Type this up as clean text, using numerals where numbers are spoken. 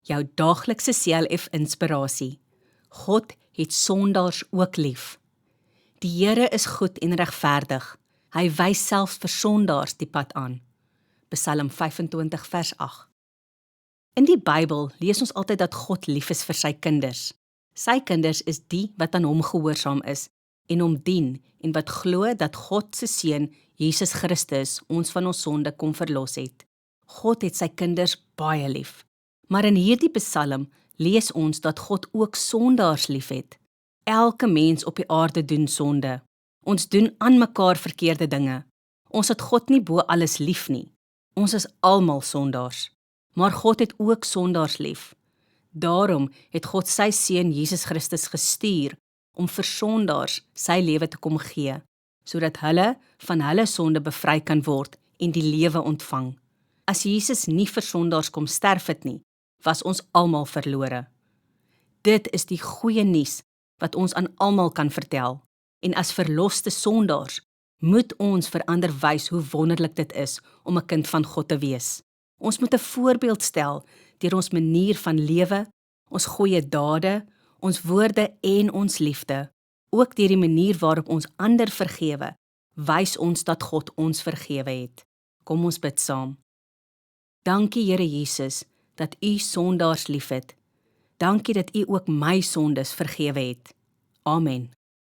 jou daaglikse CLF inspirasie. God het sondaars ook lief. Die Here is goed en regverdig. Hy wys selfs vir sondaars die pad aan. Psalm 25 vers 8. In die Bybel lees ons altyd dat God lief is vir sy kinders. Sy kinders is die wat aan hom gehoorsaam is en hom dien en wat glo dat God se seun Jesus Christus ons van ons sonde kom verlos het. God het sy kinders baie lief. Maar in hierdie Psalm lees ons dat God ook sondaars liefhet. Elke mens op die aarde doen sonde. Ons doen aan mekaar verkeerde dinge. Ons het God nie bo alles lief nie. Ons is almal sondaars. Maar God het ook sondaars lief. Daarom het God sy seun Jesus Christus gestuur om vir sondaars sy lewe te kom gee, sodat hulle van hulle sonde bevry kan word en die lewe ontvang. As Jesus nie vir sondaars kom sterf het nie, was ons almal verlore. Dit is die goeie nuus wat ons aan almal kan vertel. En as verloste sondaars, moet ons vir ander wys hoe wonderlik dit is om 'n kind van God te wees. Ons moet 'n voorbeeld stel deur ons manier van lewe, ons goeie dade, ons woorde en ons liefde. Ook deur die manier waarop ons ander vergewe, wys ons dat God ons vergewe het. Kom ons bid saam. Dankie Here Jesus, dat U sondaars liefhet. Dankie dat U ook my sondes vergewe het. Amen.